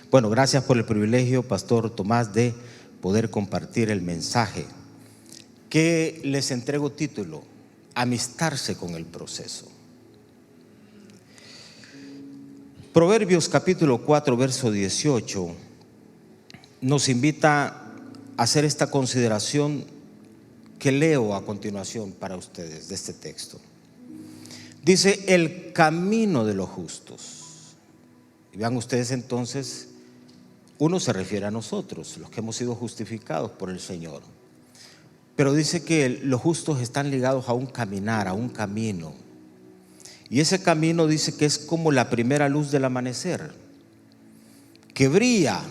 Bueno, gracias por el privilegio, Pastor Tomás, de poder compartir el mensaje que les entrego título: Amistarse con el proceso. Proverbios capítulo 4, verso 18 nos invita a hacer esta consideración que leo a continuación para ustedes de este texto. Dice: el camino de los justos. Y vean ustedes entonces, uno se refiere a nosotros, los que hemos sido justificados por el Señor. Pero dice que los justos están ligados a un caminar, a un camino. Y ese camino dice que es como la primera luz del amanecer, que brilla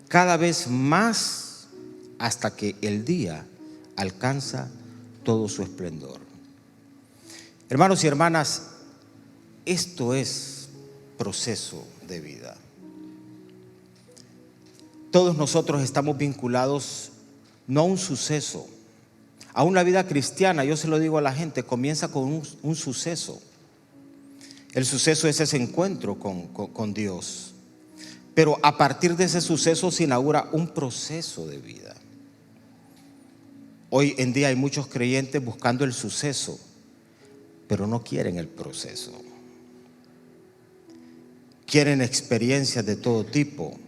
cada vez más hasta que el día alcanza todo su esplendor. Hermanos y hermanas, esto es proceso de vida. Todos nosotros estamos vinculados no a un suceso, a una vida cristiana. Yo se lo digo a la gente, comienza con un suceso. El suceso es ese encuentro con Dios. Pero a partir de ese suceso se inaugura un proceso de vida. Hoy en día hay muchos creyentes buscando el suceso, pero no quieren el proceso. Quieren experiencias de todo tipo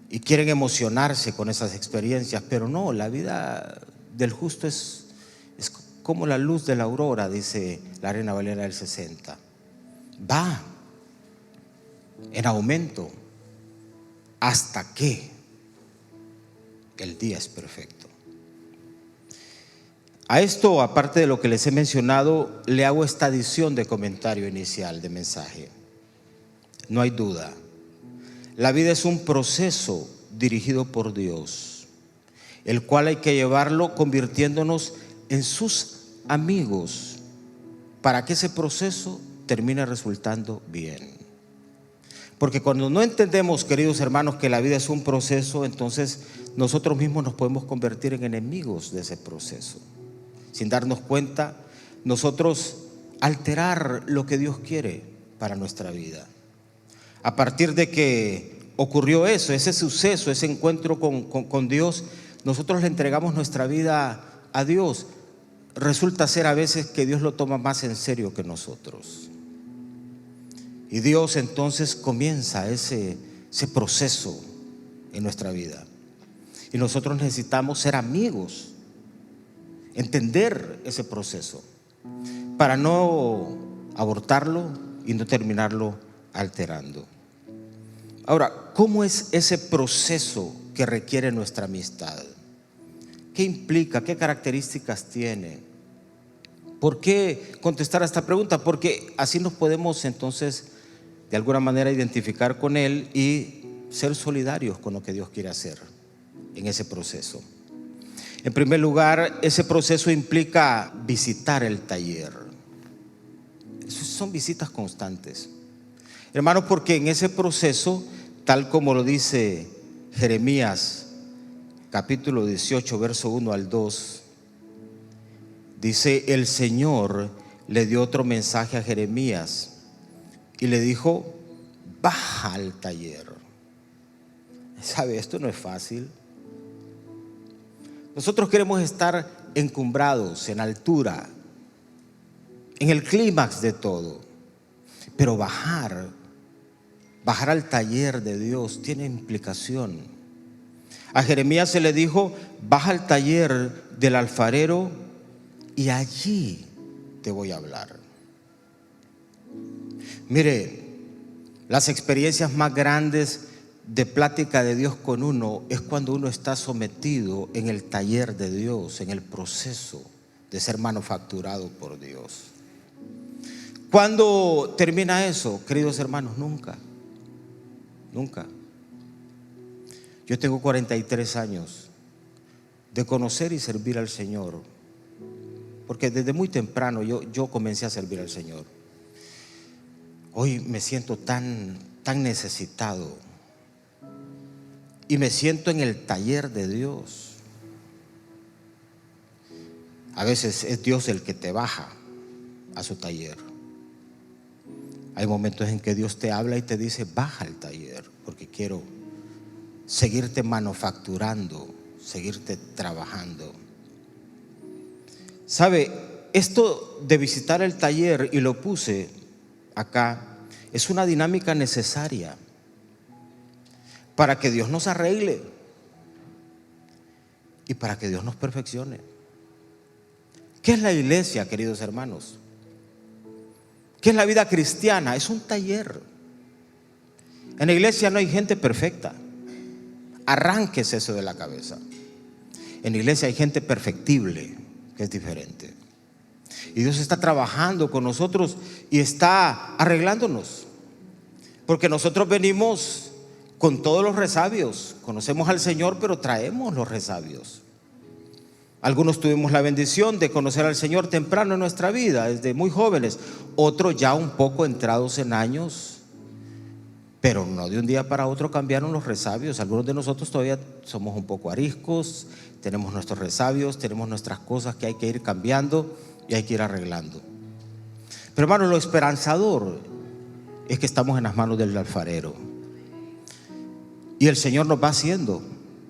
y quieren emocionarse con esas experiencias, pero no, la vida del justo es como la luz de la aurora, dice la Reina Valera del 60. Va en aumento hasta que el día es perfecto. A esto, aparte de lo que les he mencionado, le hago esta adición de comentario inicial de mensaje. No hay duda, la vida es un proceso dirigido por Dios, el cual hay que llevarlo convirtiéndonos en sus amigos para que ese proceso termine resultando bien. Porque cuando no entendemos, queridos hermanos, que la vida es un proceso, entonces nosotros mismos nos podemos convertir en enemigos de ese proceso. Sin darnos cuenta, nosotros alterar lo que Dios quiere para nuestra vida. A partir de que ocurrió eso, ese suceso, ese encuentro con Dios, nosotros le entregamos nuestra vida a Dios. Resulta ser a veces que Dios lo toma más en serio que nosotros. Y Dios entonces comienza ese proceso en nuestra vida. Y nosotros necesitamos ser amigos, entender ese proceso, para no abortarlo y no terminarlo alterando. Ahora, ¿cómo es ese proceso que requiere nuestra amistad? ¿Qué implica? ¿Qué características tiene? ¿Por qué contestar a esta pregunta? Porque así nos podemos entonces de alguna manera identificar con Él y ser solidarios con lo que Dios quiere hacer en ese proceso. En primer lugar, ese proceso implica visitar el taller. Son visitas constantes, hermanos, porque en ese proceso, tal como lo dice Jeremías capítulo 18, verso 1 al 2, dice: el Señor le dio otro mensaje a Jeremías y le dijo: baja al taller. ¿Sabe? Esto no es fácil. Nosotros queremos estar encumbrados, en altura, en el clímax de todo. Pero bajar al taller de Dios tiene implicación. A Jeremías se le dijo: baja al taller del alfarero y allí te voy a hablar. Mire, las experiencias más grandes de plática de Dios con uno es cuando uno está sometido en el taller de Dios, en el proceso de ser manufacturado por Dios. ¿Cuándo termina eso, queridos hermanos? Nunca. Yo tengo 43 años de conocer y servir al Señor, porque desde muy temprano yo comencé a servir al Señor. Hoy me siento tan necesitado y me siento en el taller de Dios. A veces es Dios el que te baja a su taller. Hay momentos en que Dios te habla y te dice: baja al taller, porque quiero seguirte manufacturando, seguirte trabajando. ¿Sabe? Esto de visitar el taller, y lo puse acá, es una dinámica necesaria para que Dios nos arregle y para que Dios nos perfeccione. ¿Qué es la iglesia, queridos hermanos? ¿Qué es la vida cristiana? Es un taller. En la iglesia no hay gente perfecta. Arránquese eso de la cabeza. En la iglesia hay gente perfectible, que es diferente. Y Dios está trabajando con nosotros y está arreglándonos. Porque nosotros venimos con todos los resabios. Conocemos al Señor, pero traemos los resabios. Algunos tuvimos la bendición de conocer al Señor temprano en nuestra vida, desde muy jóvenes. Otros ya un poco entrados en años, pero no de un día para otro cambiaron los resabios. Algunos de nosotros todavía somos un poco ariscos, tenemos nuestros resabios, tenemos nuestras cosas que hay que ir cambiando y hay que ir arreglando. Pero hermano, lo esperanzador es que estamos en las manos del alfarero y el Señor nos va haciendo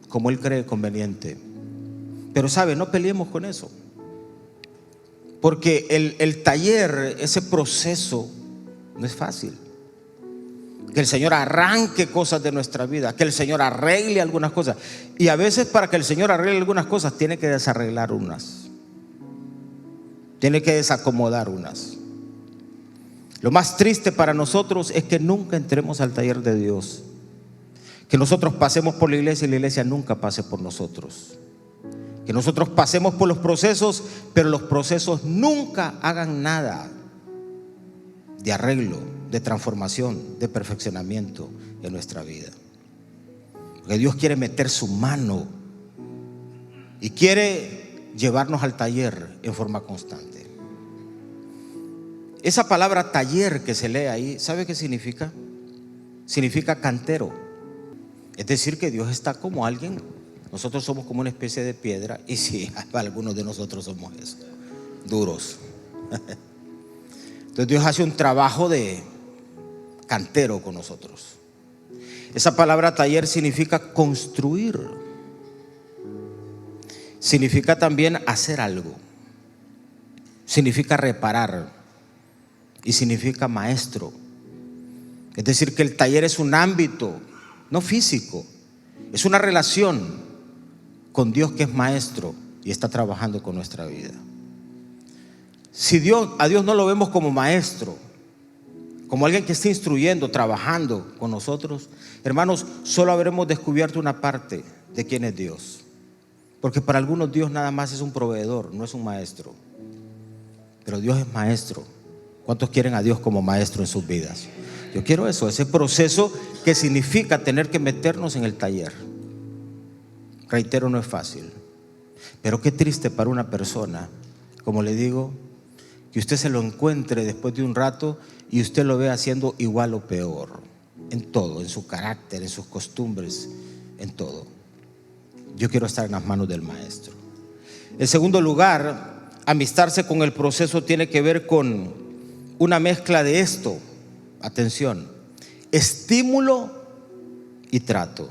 como Él cree conveniente. Pero sabe, no peleemos con eso, porque el taller, ese proceso no es fácil. Que el Señor arranque cosas de nuestra vida, que el Señor arregle algunas cosas, y a veces para que el Señor arregle algunas cosas tiene que desarreglar unas, tiene que desacomodar unas. Lo más triste para nosotros es que nunca entremos al taller de Dios, que nosotros pasemos por la iglesia y la iglesia nunca pase por nosotros. Que nosotros pasemos por los procesos, pero los procesos nunca hagan nada de arreglo, de transformación, de perfeccionamiento en nuestra vida. Porque Dios quiere meter su mano y quiere llevarnos al taller en forma constante. Esa palabra taller que se lee ahí, ¿sabe qué significa? Significa cantero. Es decir, que Dios está como alguien. Nosotros somos como una especie de piedra, y sí, algunos de nosotros somos eso, duros. Entonces Dios hace un trabajo de cantero con nosotros. Esa palabra taller significa construir, significa también hacer algo, significa reparar y significa maestro. Es decir, que el taller es un ámbito, no físico, es una relación con Dios que es maestro y está trabajando con nuestra vida. Si a Dios no lo vemos como maestro, como alguien que está instruyendo, trabajando con nosotros, hermanos, solo habremos descubierto una parte de quién es Dios. Porque para algunos Dios nada más es un proveedor, no es un maestro. Pero Dios es maestro. ¿Cuántos quieren a Dios como maestro en sus vidas? Yo quiero eso, ese proceso que significa tener que meternos en el taller. Reitero, no es fácil, pero qué triste para una persona, como le digo, que usted se lo encuentre después de un rato y usted lo ve haciendo igual o peor, en todo, en su carácter, en sus costumbres, en todo. Yo quiero estar en las manos del maestro. En segundo lugar, amistarse con el proceso tiene que ver con una mezcla de esto, atención, estímulo y trato.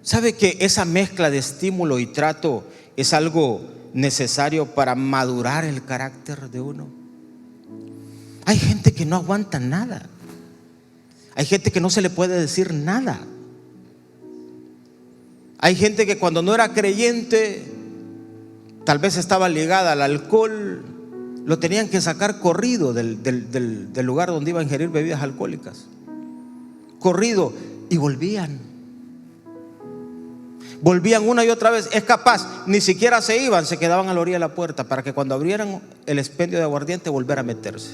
¿Sabe que esa mezcla de estímulo y trato es algo necesario para madurar el carácter de uno? Hay gente que no aguanta nada. Hay gente que no se le puede decir nada. Hay gente que cuando no era creyente, tal vez estaba ligada al alcohol, lo tenían que sacar corrido del lugar donde iba a ingerir bebidas alcohólicas. Corrido, y volvían una y otra vez. Es capaz, ni siquiera se iban, se quedaban a la orilla de la puerta para que cuando abrieran el expendio de aguardiente volviera a meterse.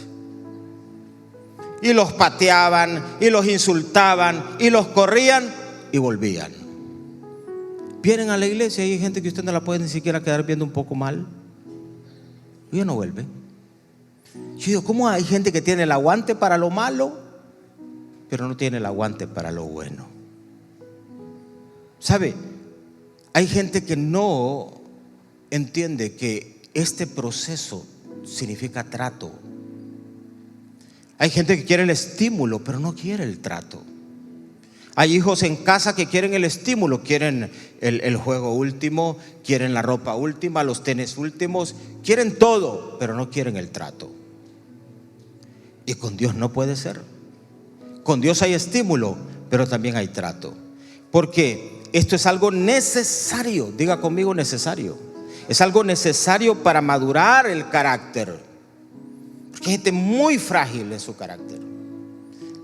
Y los pateaban, y los insultaban, y los corrían, y volvían. Vienen a la iglesia y hay gente que usted no la puede ni siquiera quedar viendo un poco mal, y ya no vuelve. Yo digo, ¿cómo hay gente que tiene el aguante para lo malo, pero no tiene el aguante para lo bueno? ¿Sabe? Hay gente que no entiende que este proceso significa trato. Hay gente que quiere el estímulo, pero no quiere el trato. Hay hijos en casa que quieren el estímulo, quieren el juego último, quieren la ropa última, los tenis últimos, quieren todo, pero no quieren el trato. Y con Dios no puede ser. Con Dios hay estímulo, pero también hay trato. Porque esto es algo necesario, diga conmigo necesario. Es algo necesario para madurar el carácter. Porque hay gente muy frágil en su carácter.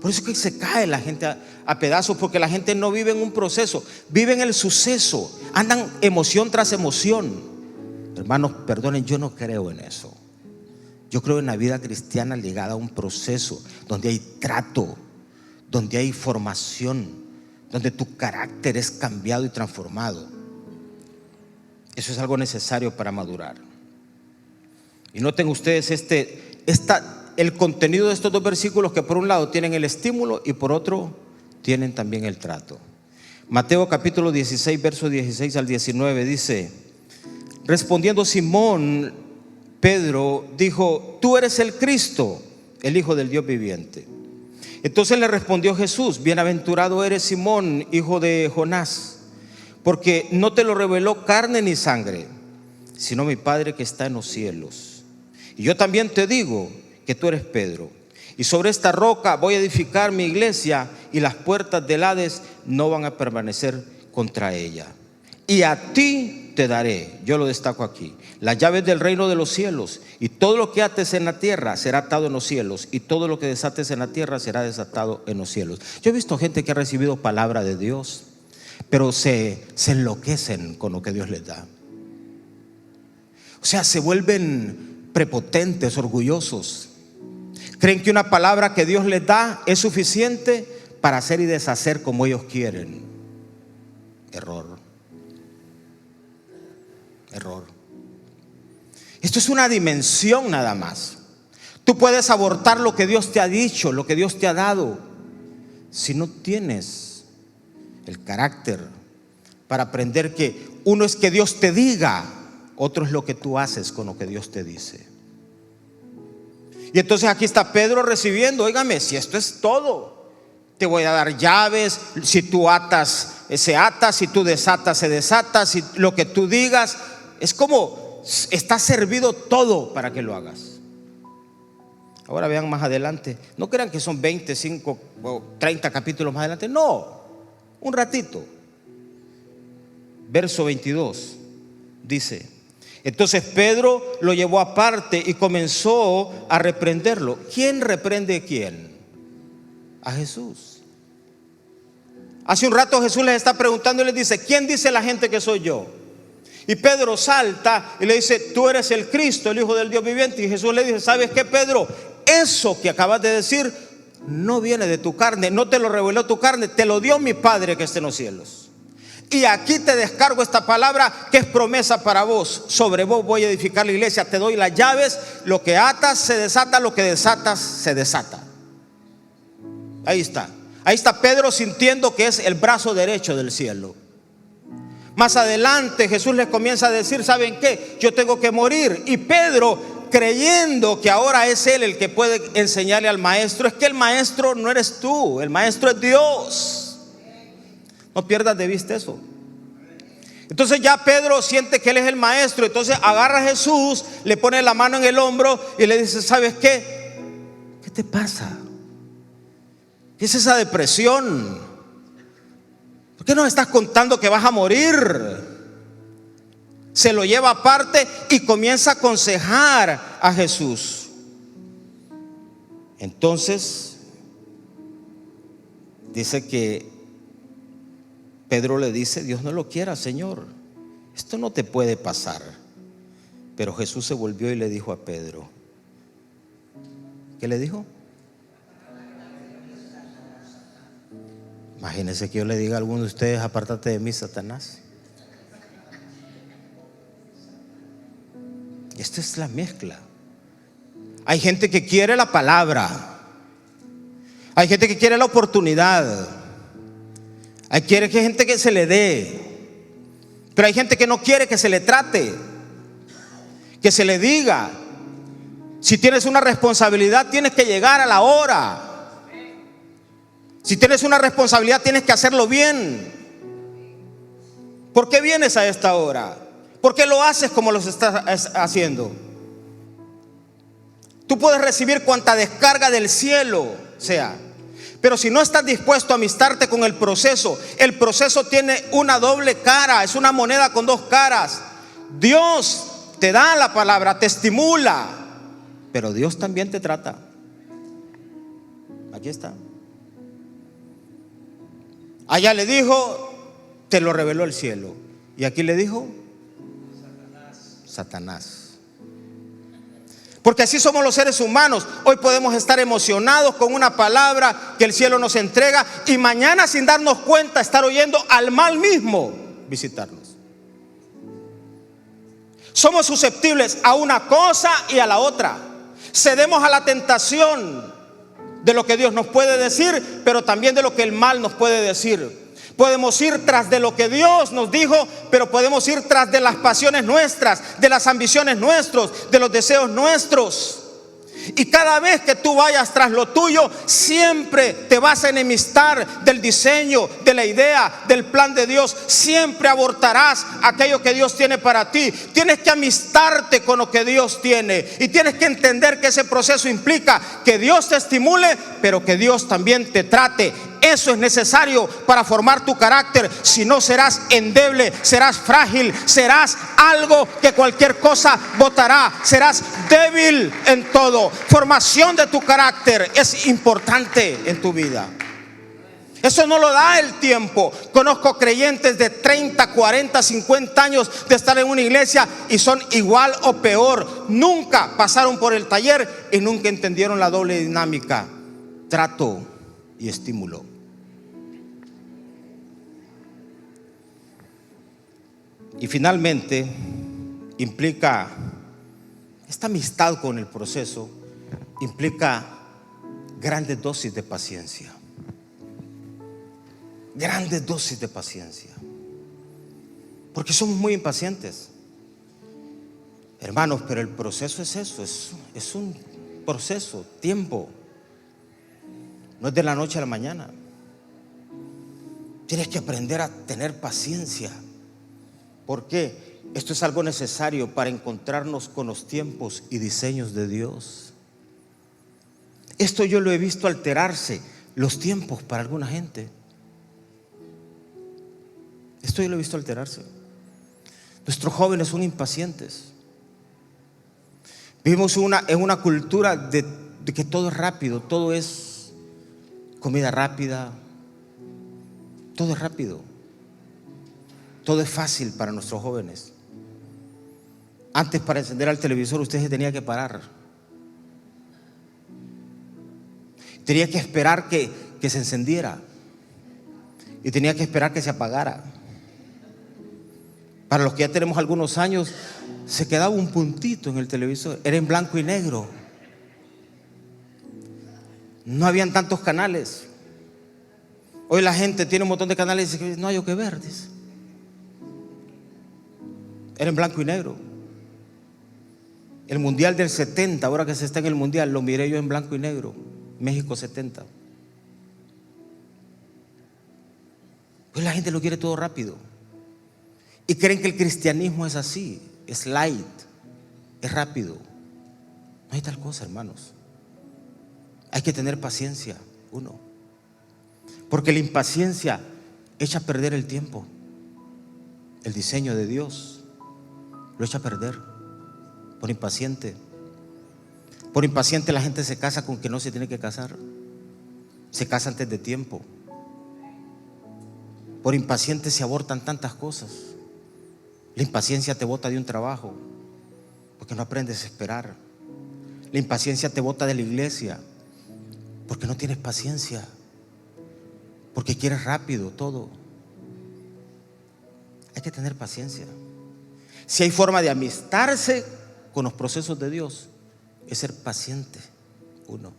Por eso es que se cae la gente a pedazos, porque la gente no vive en un proceso, vive en el suceso, andan emoción tras emoción. Hermanos, perdonen, yo no creo en eso. Yo creo en la vida cristiana ligada a un proceso donde hay trato, donde hay formación, donde tu carácter es cambiado y transformado. Eso es algo necesario para madurar. Y noten ustedes el contenido de estos dos versículos, que por un lado tienen el estímulo y por otro tienen también el trato. Mateo capítulo 16, versos 16 al 19 dice: respondiendo Simón Pedro dijo: tú eres el Cristo, el Hijo del Dios viviente. Entonces le respondió Jesús: bienaventurado eres Simón, hijo de Jonás, porque no te lo reveló carne ni sangre, sino mi Padre que está en los cielos. Y yo también te digo que tú eres Pedro, y sobre esta roca voy a edificar mi iglesia, y las puertas del Hades no van a permanecer contra ella. Y a ti te daré, yo lo destaco aquí, las llaves del reino de los cielos, y todo lo que ates en la tierra será atado en los cielos, y todo lo que desates en la tierra será desatado en los cielos. Yo he visto gente que ha recibido palabra de Dios, pero se enloquecen con lo que Dios les da. O sea, se vuelven prepotentes, orgullosos. Creen que una palabra que Dios les da es suficiente para hacer y deshacer como ellos quieren. Error. Esto es una dimensión nada más. Tú puedes abortar lo que Dios te ha dicho, lo que Dios te ha dado, si no tienes el carácter para aprender que uno es que Dios te diga, otro es lo que tú haces con lo que Dios te dice. Y entonces aquí está Pedro recibiendo: óigame, si esto es todo, te voy a dar llaves, si tú atas, se ata, si tú desatas, se desata, si lo que tú digas, es como está servido todo para que lo hagas. Ahora vean más adelante, no crean que son 25 o 30 capítulos más adelante, no, un ratito. Verso 22 dice: entonces Pedro lo llevó aparte y comenzó a reprenderlo. ¿Quién reprende a quién? A Jesús. Hace un rato Jesús les está preguntando y les dice: ¿quién dice la gente que soy yo? Y Pedro salta y le dice: tú eres el Cristo, el Hijo del Dios viviente. Y Jesús le dice: ¿sabes qué, Pedro? Eso que acabas de decir no viene de tu carne, no te lo reveló tu carne, te lo dio mi Padre que está en los cielos. Y aquí te descargo esta palabra que es promesa para vos. Sobre vos voy a edificar la iglesia. Te doy las llaves. Lo que atas se desata, lo que desatas se desata. Ahí está. Ahí está Pedro sintiendo que es el brazo derecho del cielo. Más adelante Jesús les comienza a decir: ¿saben qué? Yo tengo que morir. Y Pedro, creyendo que ahora es él el que puede enseñarle al maestro, es que el maestro no eres tú, el maestro es Dios. No pierdas de vista eso. Entonces ya Pedro siente que él es el maestro. Entonces agarra a Jesús, le pone la mano en el hombro y le dice: ¿sabes qué? ¿Qué te pasa? ¿Qué es esa depresión? ¿Por qué nos estás contando que vas a morir? Se lo lleva aparte y comienza a aconsejar a Jesús. Entonces dice que Pedro le dice: Dios no lo quiera, Señor, esto no te puede pasar. Pero Jesús se volvió y le dijo a Pedro, ¿qué le dijo? Imagínense que yo le diga a alguno de ustedes: apártate de mí, Satanás. Esta es la mezcla. Hay gente que quiere la palabra, hay gente que quiere la oportunidad, hay gente que se le dé, pero hay gente que no quiere que se le trate, que se le diga. Si tienes una responsabilidad, tienes que llegar a la hora. Si tienes una responsabilidad, tienes que hacerlo bien. ¿Por qué vienes a esta hora? ¿Por qué lo haces como lo estás haciendo? Tú puedes recibir cuanta descarga del cielo sea, pero si no estás dispuesto a amistarte con el proceso tiene una doble cara, es una moneda con dos caras. Dios te da la palabra, te estimula, pero Dios también te trata. Aquí está. Allá le dijo, te lo reveló el cielo. Y aquí le dijo, Satanás. Porque así somos los seres humanos. Hoy podemos estar emocionados con una palabra que el cielo nos entrega, y mañana, sin darnos cuenta, estar oyendo al mal mismo visitarnos. Somos susceptibles a una cosa y a la otra. Cedemos a la tentación de lo que Dios nos puede decir, pero también de lo que el mal nos puede decir. Podemos ir tras de lo que Dios nos dijo, pero podemos ir tras de las pasiones nuestras, de las ambiciones nuestros, de los deseos nuestros. Y cada vez que tú vayas tras lo tuyo, siempre te vas a enemistar del diseño, de la idea, del plan de Dios. Siempre abortarás aquello que Dios tiene para ti. Tienes que amistarte con lo que Dios tiene, y tienes que entender que ese proceso implica que Dios te estimule, pero que Dios también te trate. Eso es necesario para formar tu carácter. Si no, serás endeble, serás frágil, serás algo que cualquier cosa botará, serás débil en todo. Formación de tu carácter es importante en tu vida. Eso no lo da el tiempo. Conozco creyentes de 30, 40, 50 años de estar en una iglesia y son igual o peor. Nunca pasaron por el taller y nunca entendieron la doble dinámica: trato y estímulo. Y finalmente, implica esta amistad con el proceso, implica grandes dosis de paciencia. Grandes dosis de paciencia. Porque somos muy impacientes, hermanos, pero el proceso es eso, es un proceso, tiempo. No es de la noche a la mañana. Tienes que aprender a tener paciencia. ¿Por qué? Esto es algo necesario para encontrarnos con los tiempos y diseños de Dios. Esto yo lo he visto alterarse, los tiempos para alguna gente. Esto yo lo he visto alterarse. Nuestros jóvenes son impacientes. Vivimos en una cultura de que todo es rápido, todo es comida rápida, todo es rápido, todo es fácil para nuestros jóvenes. Antes, para encender el televisor, usted se tenía que parar, tenía que esperar que se encendiera y tenía que esperar que se apagara. Para los que ya tenemos algunos años, se quedaba un puntito en el televisor, era en blanco y negro. No habían tantos canales. Hoy la gente tiene un montón de canales y dice: no hay o que ver, dice. Era en blanco y negro. El mundial del 70, ahora que se está en el mundial, lo miré yo en blanco y negro. México 70. Pues la gente lo quiere todo rápido. Y creen que el cristianismo es así, es light, es rápido. No hay tal cosa, hermanos. Hay que tener paciencia, uno. Porque la impaciencia echa a perder el tiempo. El diseño de Dios lo echa a perder por impaciente. Por impaciente la gente se casa con que no se tiene que casar. Se casa antes de tiempo. Por impaciente se abortan tantas cosas. La impaciencia te bota de un trabajo porque no aprendes a esperar. La impaciencia te bota de la iglesia porque no tienes paciencia, porque quieres rápido todo. Hay que tener paciencia. Si hay forma de amistarse con los procesos de Dios, es ser paciente, uno.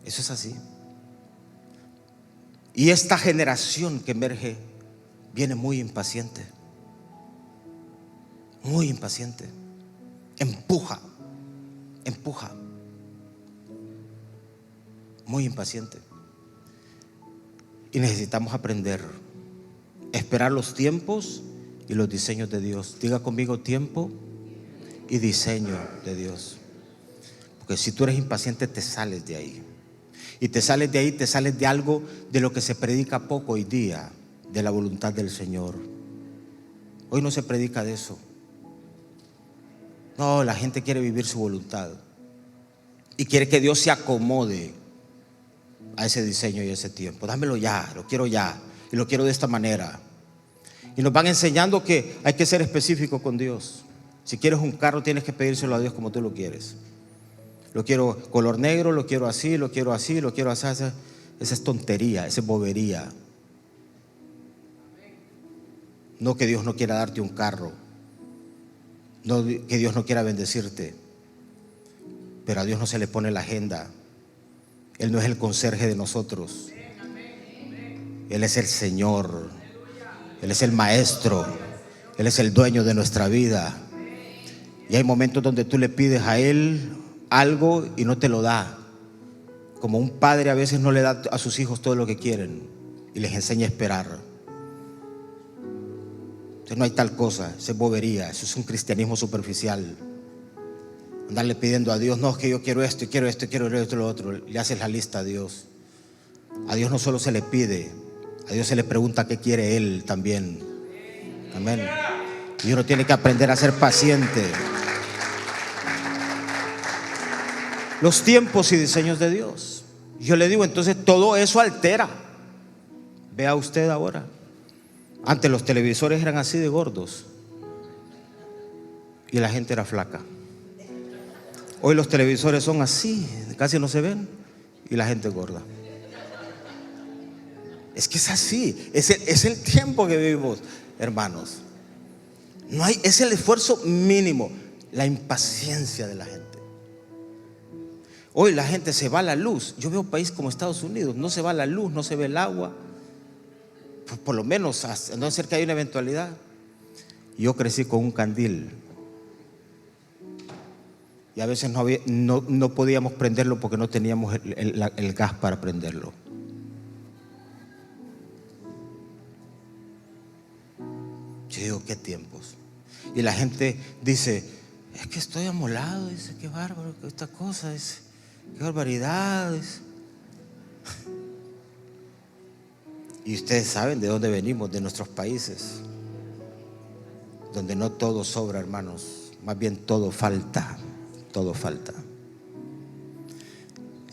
Eso es así. Y esta generación que emerge viene muy impaciente. Muy impaciente. Empuja empuja. Muy impaciente. Y necesitamos aprender a esperar los tiempos y los diseños de Dios. Diga conmigo: tiempo y diseño de Dios. Porque si tú eres impaciente, te sales de ahí. Y te sales de ahí, te sales de algo de lo que se predica poco hoy día, de la voluntad del Señor. Hoy no se predica de eso. No, la gente quiere vivir su voluntad y quiere que Dios se acomode a ese diseño y a ese tiempo. Dámelo ya, lo quiero ya, y lo quiero de esta manera. Y nos van enseñando que hay que ser específico con Dios. Si quieres un carro, tienes que pedírselo a Dios como tú lo quieres. Lo quiero color negro, lo quiero así, lo quiero así, lo quiero así. Esa es tontería, esa es bobería. No que Dios no quiera darte un carro, no que Dios no quiera bendecirte, pero a Dios no se le pone la agenda. Él no es el conserje de nosotros. Él es el Señor. Él es el maestro. Él es el dueño de nuestra vida. Y hay momentos donde tú le pides a Él algo y no te lo da. Como un padre a veces no le da a sus hijos todo lo que quieren y les enseña a esperar. Entonces no hay tal cosa, eso es bobería, eso es un cristianismo superficial. Andarle pidiendo a Dios: no, es que yo quiero esto y quiero esto y quiero esto y lo otro. Le haces la lista a Dios. A Dios no solo se le pide, a Dios se le pregunta qué quiere Él también. Amén. Y uno tiene que aprender a ser paciente. Los tiempos y diseños de Dios. Yo le digo, entonces todo eso altera. Vea usted ahora. Antes los televisores eran así de gordos y la gente era flaca. Hoy los televisores son así, casi no se ven, y la gente es gorda. Es que es así, es el tiempo que vivimos, hermanos. No hay, es el esfuerzo mínimo, la impaciencia de la gente. Hoy la gente se va a la luz. Yo veo un país como Estados Unidos, no se va a la luz, no se ve el agua. Por lo menos, a no ser que haya una eventualidad. Yo crecí con un candil y a veces no podíamos prenderlo porque no teníamos el gas para prenderlo. Yo digo, qué tiempos. Y la gente dice: es que estoy amolado. Dice: qué bárbaro, que esta cosa es, qué barbaridad es. Y ustedes saben de dónde venimos, de nuestros países, donde no todo sobra, hermanos, más bien todo falta, todo falta.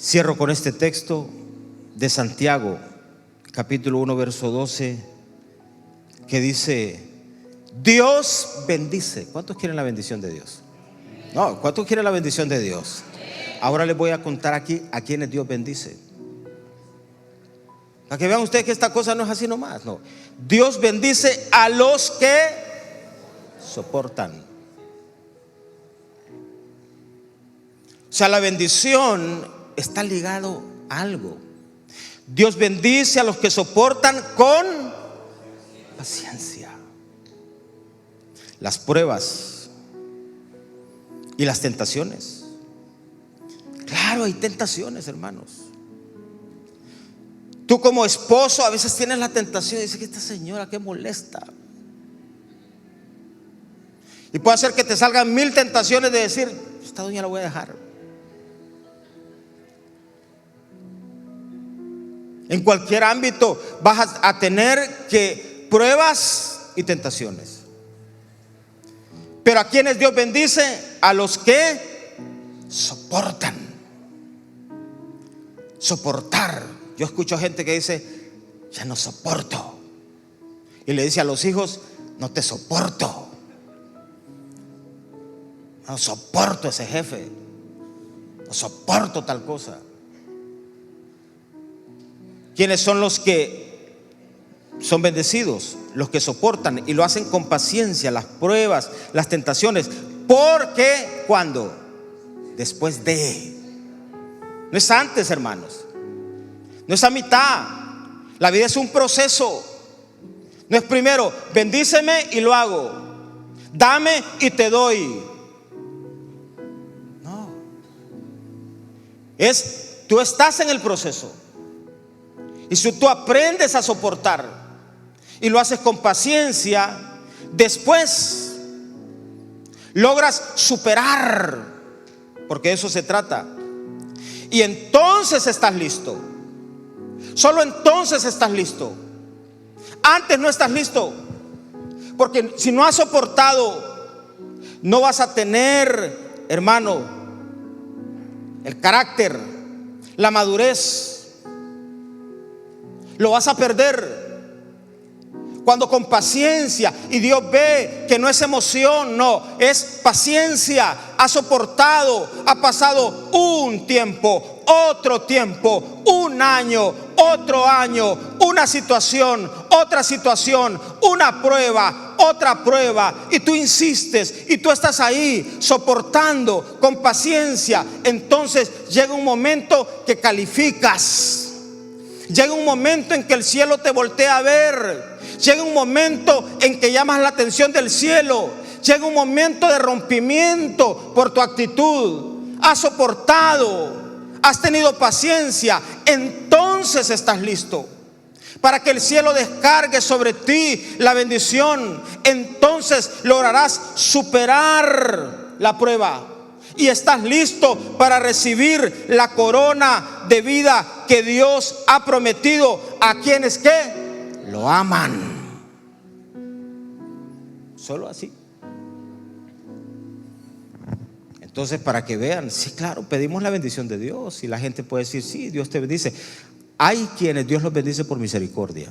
Cierro con este texto de Santiago, capítulo 1, verso 12, que dice: Dios bendice. ¿Cuántos quieren la bendición de Dios? No, ¿cuántos quieren la bendición de Dios? Ahora les voy a contar aquí a quienes Dios bendice. Para que vean ustedes que esta cosa no es así nomás, no. Dios bendice a los que soportan. O sea, la bendición está ligado a algo. Dios bendice a los que soportan con paciencia las pruebas y las tentaciones. Claro, hay tentaciones, hermanos. Tú como esposo a veces tienes la tentación y dices: que esta señora, qué molesta. Y puede ser que te salgan 1000 tentaciones de decir: esta doña la voy a dejar. En cualquier ámbito vas a tener que pruebas y tentaciones. Pero ¿a quienes Dios bendice? A los que soportan. Soportar. Yo escucho gente que dice: ya no soporto. Y le dice a los hijos: no te soporto. No soporto ese jefe. No soporto tal cosa. ¿Quiénes son los que son bendecidos? Los que soportan y lo hacen con paciencia las pruebas, las tentaciones. Porque ¿cuándo? Después de. No es antes, hermanos. No es a mitad. La vida es un proceso. No es primero: bendíceme y lo hago, dame y te doy. No. Tú estás en el proceso. Y si tú aprendes a soportar y lo haces con paciencia, después logras superar, porque de eso se trata. Y entonces estás listo. Solo entonces estás listo. Antes no estás listo. Porque si no has soportado, no vas a tener, hermano, el carácter, la madurez. Lo vas a perder. Cuando con paciencia, y Dios ve que no es emoción, no, es paciencia, ha soportado, ha pasado un tiempo, otro tiempo, un año, otro año, una situación, otra situación, una prueba, otra prueba, y tú insistes y tú estás ahí soportando con paciencia. Entonces llega un momento que calificas. Llega un momento en que el cielo te voltea a ver. Llega un momento en que llamas la atención del cielo. Llega un momento de rompimiento por tu actitud. Has soportado, has tenido paciencia. Entonces estás listo para que el cielo descargue sobre ti la bendición. Entonces lograrás superar la prueba. Y estás listo para recibir la corona de vida que Dios ha prometido a quienes que lo aman. Solo así. Entonces, para que vean, sí, claro, pedimos la bendición de Dios y la gente puede decir, sí, Dios te bendice. Hay quienes Dios los bendice por misericordia.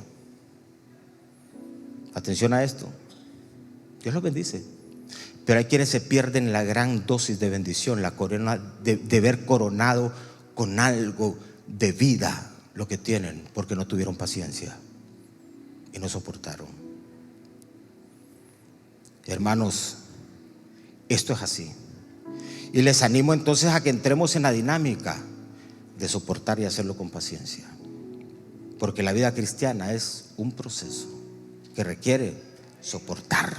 Atención a esto. Dios los bendice. Pero hay quienes se pierden la gran dosis de bendición, la corona de ver coronado con algo de vida lo que tienen, porque no tuvieron paciencia y no soportaron. Hermanos, esto es así. Y les animo entonces a que entremos en la dinámica de soportar y hacerlo con paciencia, porque la vida cristiana es un proceso que requiere soportar,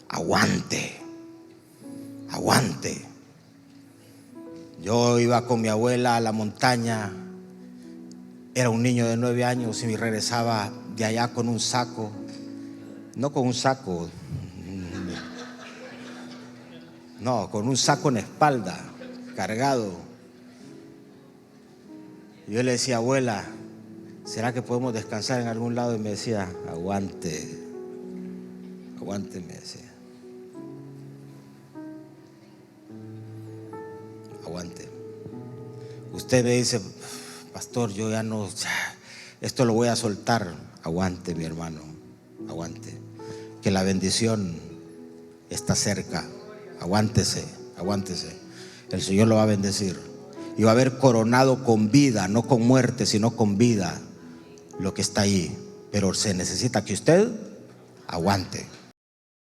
aguante. Yo iba con mi abuela a la montaña. Era un niño de 9 años y me regresaba de allá con un saco. No con un saco, no, con un saco en la espalda, cargado. Yo le decía, abuela, ¿será que podemos descansar en algún lado? Y me decía, aguante, me decía. Aguante. Usted me dice, pastor, yo ya no, esto lo voy a soltar. Aguante, mi hermano, aguante, que la bendición está cerca. Aguántese. El Señor lo va a bendecir y va a haber coronado con vida, no con muerte, sino con vida lo que está ahí. Pero se necesita que usted aguante.